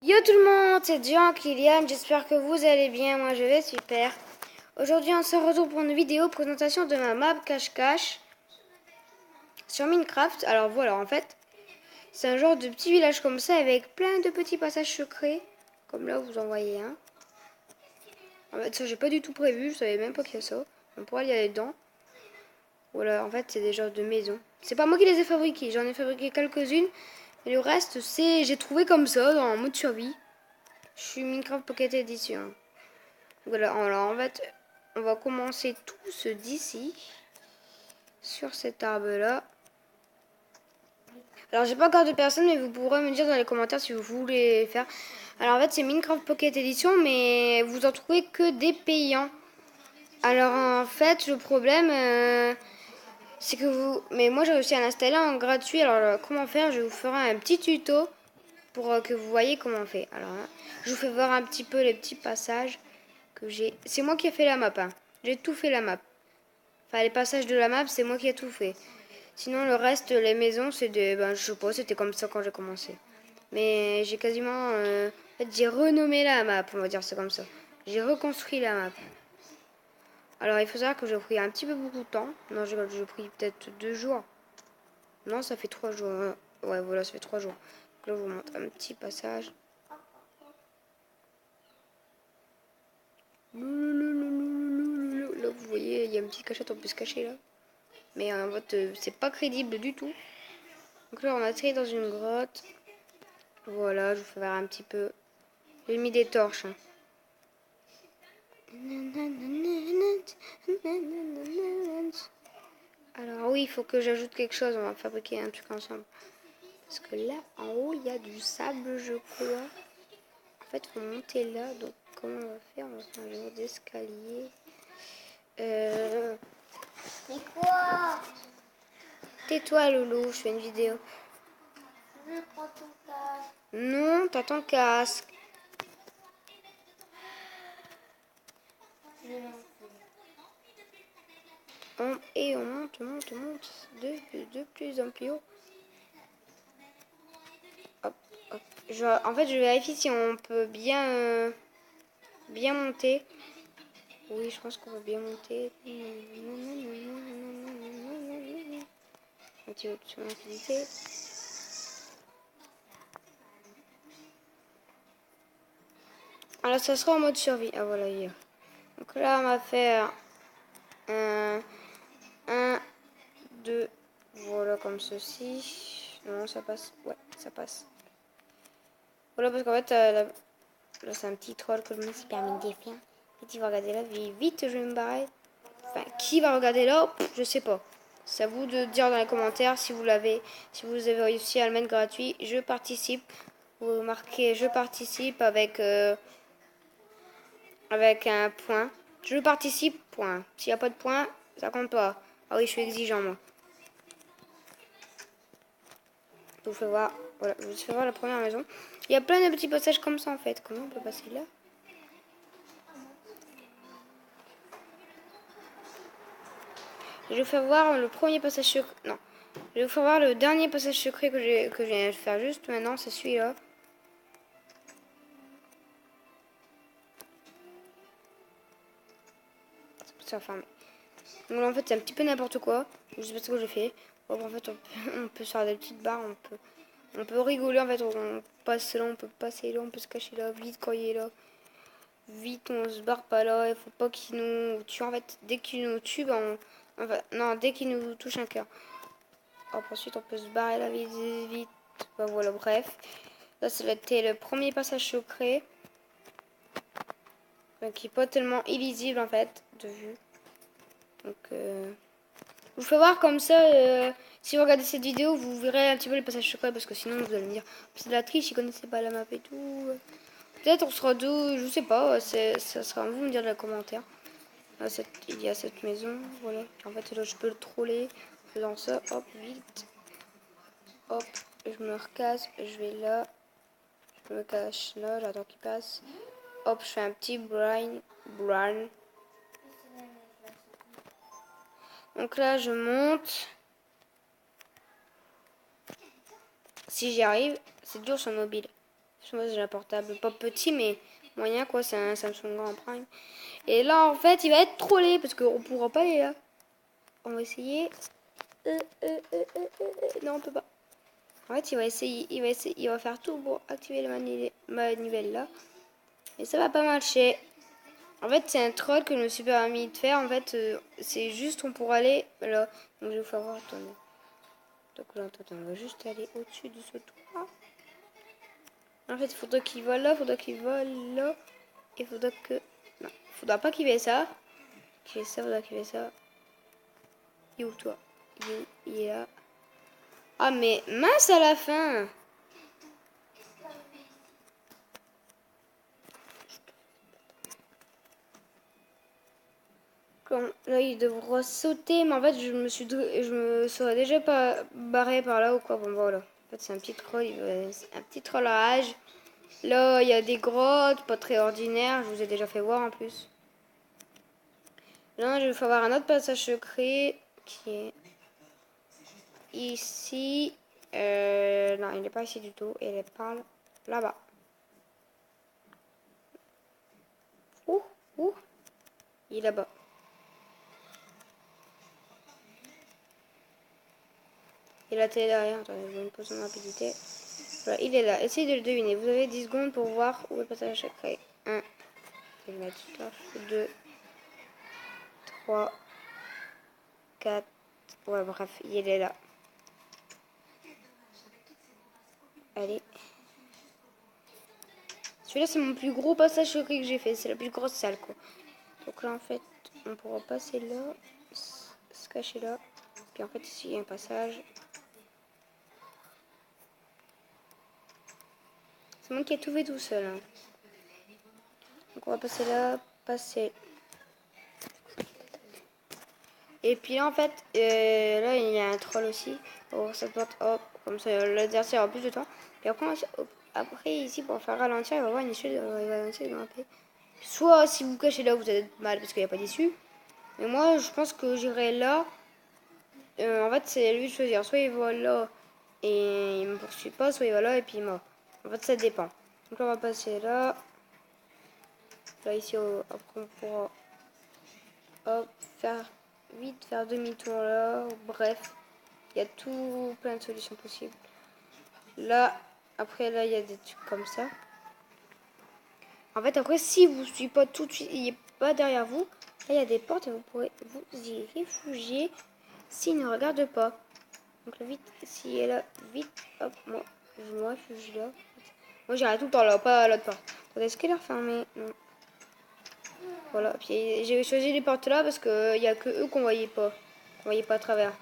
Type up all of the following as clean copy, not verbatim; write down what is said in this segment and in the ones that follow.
Yo tout le monde, c'est Jean Kylian, j'espère que vous allez bien, moi je vais super. Aujourd'hui on se retrouve pour une vidéo présentation de ma map cache-cache sur Minecraft. Alors voilà, en fait, c'est un genre de petit village comme ça avec plein de petits passages secrets. Comme là vous en voyez un. En fait ça j'ai pas du tout prévu, je savais même pas qu'il y a ça. On pourra y aller dedans. Voilà, en fait c'est des genres de maisons. C'est pas moi qui les ai fabriquées, j'en ai fabriqué quelques-unes. Et le reste c'est j'ai trouvé comme ça dans un mode survie. Je suis Minecraft Pocket Edition. Voilà, alors en fait, on va commencer tous d'ici, sur cet arbre-là. Alors j'ai pas encore de personne, mais vous pourrez me dire dans les commentaires si vous voulez faire. Alors en fait, c'est Minecraft Pocket Edition, mais vous en trouvez que des payants. Alors en fait, le problème, c'est que vous... Mais moi j'ai réussi à l'installer en gratuit, alors comment faire? Je vous ferai un petit tuto pour que vous voyez comment on fait. Alors hein, je vous fais voir un petit peu les petits passages que j'ai. C'est moi qui ai fait la map, hein. J'ai tout fait la map. Enfin, les passages de la map, c'est moi qui ai tout fait. Sinon, le reste, les maisons, c'est des... Ben, je sais pas, c'était comme ça quand j'ai commencé. Mais j'ai quasiment... en fait, j'ai renommé la map, on va dire c'est comme ça. J'ai reconstruit la map. Alors, il faut savoir que j'ai pris un petit peu beaucoup de temps. Non, j'ai pris peut-être 2 jours. Non, ça fait 3 jours. Ouais, voilà, ça fait 3 jours. Donc là, je vous montre un petit passage. Là, vous voyez, il y a une petite cachette, on peut se cacher là. Mais en fait, c'est pas crédible du tout. Donc là, on a atterri dans une grotte. Voilà, je vous fais voir un petit peu. J'ai mis des torches. Hein. Alors oui, il faut que j'ajoute quelque chose. On va fabriquer un truc ensemble. Parce que là, en haut, il y a du sable, je crois. En fait, il faut monter là. Donc, comment on va faire? On va faire un genre d'escalier. Mais quoi? Tais-toi, Loulou, je fais une vidéo. Je prends ton casque. Non, t'as ton casque. Et on monte de plus en plus haut. Hop, hop. En fait, je vérifie si on peut bien, bien monter. Oui, je pense qu'on va bien monter. Un petit peu sur l'infinité. Alors, ça sera en mode survie. Ah, voilà, hier. Donc là, on va faire 1, 2, voilà, comme ceci. Non, ça passe. Ouais, ça passe. Voilà, parce qu'en fait, là, c'est un petit troll que je me suis permis de défier. Vite, il va regarder là. Vite, je vais me barrer. Enfin, qui va regarder là? Je sais pas. C'est à vous de dire dans les commentaires si vous l'avez, si vous avez réussi à le mettre gratuit. Je participe. Vous marquez je participe avec un point. Je participe, point. S'il n'y a pas de point, ça compte pas. Ah oui, je suis exigeant, moi. Je vous fais voir. Voilà, je vous fais voir la première maison. Il y a plein de petits passages comme ça, en fait. Comment on peut passer là? Je vais vous faire voir le premier passage secret. Non. Je vais vous faire voir le dernier passage secret que je viens de faire juste maintenant. C'est celui-là. Ça ferme. Donc là, en fait, c'est un petit peu n'importe quoi. Je sais pas ce que j'ai fait. Bon, en fait, on peut se faire des petites barres. On peut rigoler. En fait, on passe là, on peut passer là, on peut se cacher là. Vite, quand il est là. Vite, on se barre pas là. Il faut pas qu'il nous tue. En fait, dès qu'il nous tue, ben, enfin, non, dès qu'il nous touche un cœur. Hop, ensuite, on peut se barrer là, vite, vite. Ben voilà, bref. Là, ça va être le premier passage secret. Donc, qui est pas tellement illisible, en fait, de vue. Donc, je vous fais voir comme ça, si vous regardez cette vidéo, vous verrez un petit peu les passages secrets, parce que sinon vous allez me dire, c'est de la triche, ils connaissaient pas la map et tout. Peut-être on sera deux, je sais pas, ça sera à vous de me dire dans les commentaires. Là, il y a cette maison, voilà. En fait, là, je peux le troller en faisant ça, hop, vite. Hop, je me recasse, je vais là. Je me cache là, j'attends qu'il passe. Hop, je fais un petit brain. Donc là, je monte. Si j'y arrive, c'est dur sur mobile. Je sais pas si j'ai un portable pas petit, mais moyen, quoi. C'est un Samsung Grand Prime. Et là, en fait, il va être trollé parce qu'on pourra pas aller là. On va essayer. Non, on peut pas. En fait, il va faire tout pour activer la manivelle là. Et ça va pas marcher. En fait, c'est un troll que je me suis permis de faire. En fait, c'est juste, on pourra aller là. Donc, je vais vous faire voir. Attendez. Donc là, attendez, on va juste aller au-dessus de ce toit. En fait, il faudra qu'il vole là, il faudra qu'il vole là. Il faudra que... Non, il faudra pas qu'il ait ça. Qu'il ait ça, il faudra qu'il ait ça. Il est où, toi? Il est là. Ah, mais mince à la fin! Là, il devra sauter, mais en fait, je me serais déjà pas barré par là ou quoi. Bon, voilà. En fait, c'est un petit troll, un petit trollage. Là, il y a des grottes, pas très ordinaires. Je vous ai déjà fait voir en plus. Là, je vais avoir un autre passage secret qui est ici. Non, il n'est pas ici du tout. Il est par là-bas. Ouh, il est là-bas. Et la télé derrière. Attendez, je vais me poser en rapidité. Voilà, il est là. Essayez de le deviner. Vous avez 10 secondes pour voir où est le passage secret. 1. Je vais mettre là. 2. 3. 4. Ouais, bref, il est là. Allez. Celui-là, c'est mon plus gros passage secret que j'ai fait. C'est la plus grosse salle, quoi. Donc là, en fait, on pourra passer là. Se cacher là. Puis en fait, ici, il y a un passage. C'est moi qui ai tout fait tout seul. Hein. Donc on va passer là. Passer. Et puis là, en fait, là, il y a un troll aussi. Oh, ça porte, hop, comme ça, l'adversaire aura plus de temps. Et après, après ici, pour faire ralentir, il va y avoir une issue, il va ralentir de grimper. Soit, si vous cachez là, vous êtes mal parce qu'il n'y a pas d'issue. Mais moi, je pense que j'irai là. En fait, c'est lui de choisir. Soit il va là et il me poursuit pas, soit il va là et puis il mort. En fait, ça dépend. Donc là, on va passer là. Là, ici, après, on pourra hop, faire demi-tour là. Bref, il y a tout plein de solutions possibles. Là, après, là, il y a des trucs comme ça. En fait, après, si vous ne suivez pas tout de suite, il n'est pas derrière vous, là, il y a des portes et vous pourrez vous y réfugier s'il ne regarde pas. Donc, là, vite, s'il est là, vite, hop, moi, je me réfugie là. Moi, j'irai tout le temps là, pas à l'autre porte. Attendez, est-ce qu'elle est refermée? Non. Voilà, puis j'ai choisi les portes là parce qu'il n'y a que eux qu'on voyait pas. On voyait pas à travers.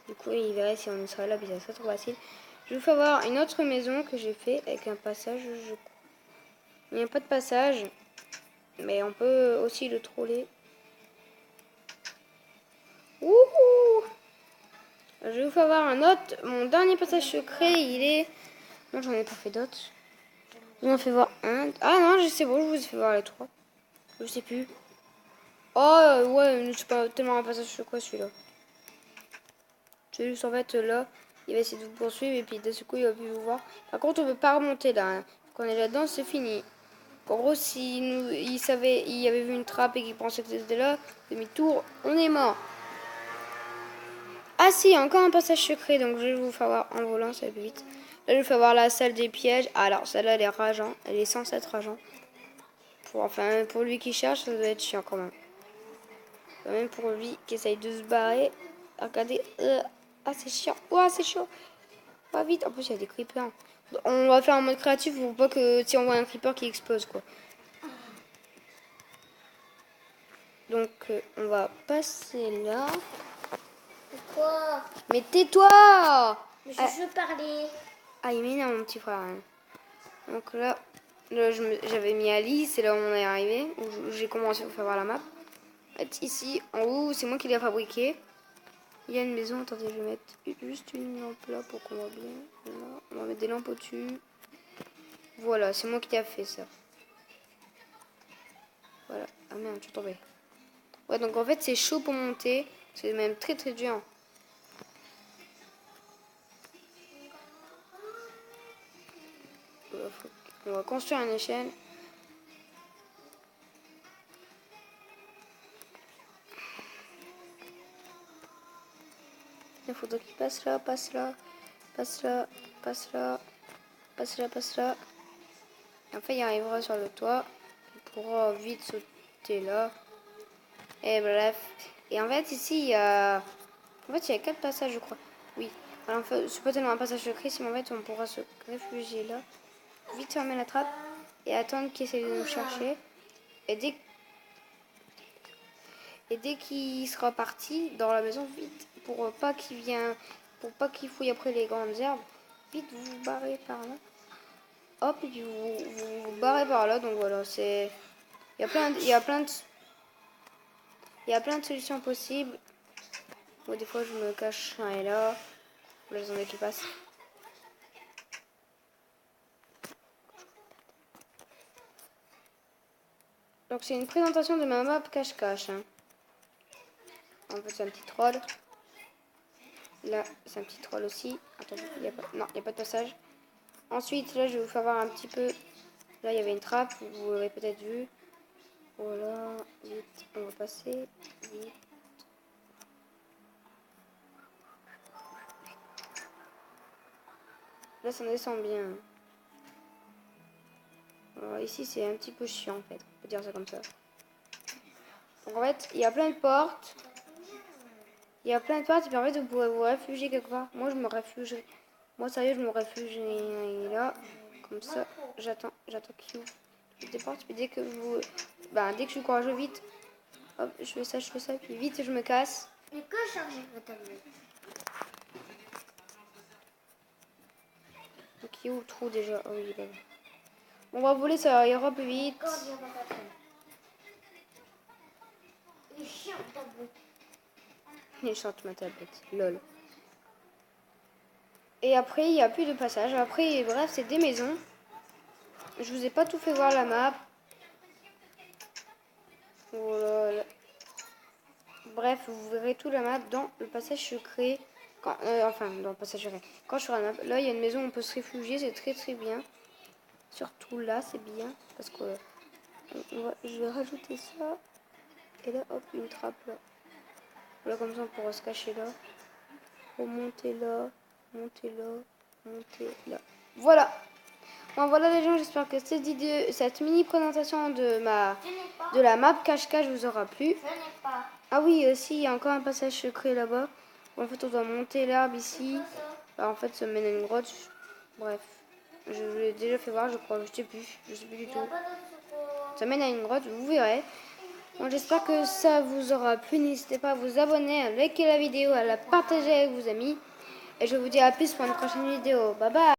Du coup, il verrait si on serait là, puis ça serait trop facile. Je vais vous faire voir une autre maison que j'ai fait avec un passage, je crois. Il n'y a pas de passage, mais on peut aussi le troller. Wouhou! Je vais vous faire voir un autre. Mon dernier passage secret, il est... Non, j'en ai pas fait d'autres. Je vous en fais voir un. Ah non, c'est bon, je vous ai fait voir les trois. Je sais plus. Oh, ouais, c'est pas tellement un passage secret celui-là. C'est juste en fait là, il va essayer de vous poursuivre et puis de ce coup il va plus vous voir. Par contre, on peut pas remonter là. Hein. Quand on est là-dedans, c'est fini. En gros, si il avait vu une trappe et qu'il pensait que c'était là, demi-tour, on est mort. Ah si, encore un passage secret, donc je vais vous faire voir en volant, ça va plus vite. Là, je vais vous faire voir la salle des pièges. Alors, celle-là, elle est rageant. Elle est censée être rageant. Pour lui qui cherche, ça doit être chiant quand même. Même pour lui qui essaye de se barrer. Regardez. Ah, c'est chiant. Oh, c'est chaud. Pas vite. En plus, il y a des creepers. On va faire en mode créatif pour pas que si on voit un creeper qui explose, quoi. Donc, on va passer là. Quoi? Mais tais-toi! Mais je veux parler. Ah, il m'énerve, mon petit frère. Hein. Donc là j'avais mis Alice, c'est là où on est arrivé, où j'ai commencé à faire voir la map. En fait, ici, en haut, c'est moi qui l'ai fabriqué. Il y a une maison, attendez, je vais mettre juste une lampe là pour qu'on voit bien. Voilà. On va mettre des lampes au-dessus. Voilà, c'est moi qui ai fait ça. Voilà. Ah merde, je suis tombée. Ouais, donc en fait, c'est chaud pour monter. C'est même très très dur. va construire une échelle. Il faudrait qu'il passe là, passe là, passe là, passe là, passe là, passe là. Et en fait, il arrivera sur le toit. Il pourra vite sauter là. Et bref. Et en fait, ici, il y a... En fait, il y a 4 passages, je crois. Oui. Alors, en fait, c'est pas tellement un passage secret, mais en fait, on pourra se réfugier là. Vite fermer la trappe et attendre qu'il essaie de nous chercher. Et dès qu'il sera parti dans la maison, vite, pour pas qu'il fouille après les grandes herbes, vite vous vous barrez par là. Hop, et puis vous barrez par là. Donc voilà, il y a plein de solutions possibles. Moi, des fois, je me cache là et là. Là, j'en ai qui passent. Donc, c'est une présentation de ma map cache-cache. Hein. En fait, c'est un petit troll. Là, c'est un petit troll aussi. Attends, il n'y a pas de passage. Ensuite, là, je vais vous faire voir un petit peu. Là, il y avait une trappe, vous l'aurez peut-être vu. Voilà, vite, on va passer. Vite. Là, ça descend bien. Alors, ici, c'est un petit peu chiant, en fait. On peut dire ça comme ça. Donc, en fait, il y a plein de portes. Et puis en fait, vous pourrez vous réfugier quelque part. Moi, je me réfugie. Moi, sérieux, je me réfugie là. Comme ça, j'attends qu'il ouvre des portes. Puis dès que je suis courageux, vite. Hop, je fais ça. Puis vite, je me casse. Mais que charger votre tablette? Donc, il est où le trou déjà? Oh oui, là. On va voler, ça ira plus vite. Il chante ma tablette. Lol. Et après, il n'y a plus de passage. Après, bref, c'est des maisons. Je vous ai pas tout fait voir la map. Voilà. Bref, vous verrez tout la map dans le passage secret. Dans le passage secret. Quand je serai la map, là, il y a une maison où on peut se réfugier. C'est très très bien. Surtout là, c'est bien. Parce que je vais rajouter ça. Et là, hop, une trappe là. Voilà, comme ça, on pourra se cacher là. Remonter là. Monter là. Monter là. Voilà. Bon, voilà les gens, j'espère que cette mini présentation de la map cache-cache vous aura plu. Ah oui, aussi, il y a encore un passage secret là-bas. En fait, on doit monter l'herbe ici. En fait, ça mène à une grotte. Bref, je vous l'ai déjà fait voir, je crois. Je sais plus du tout. Ça mène à une grotte, vous verrez. Bon, j'espère que ça vous aura plu. N'hésitez pas à vous abonner, à liker la vidéo, à la partager avec vos amis. Et je vous dis à plus pour une prochaine vidéo. Bye bye.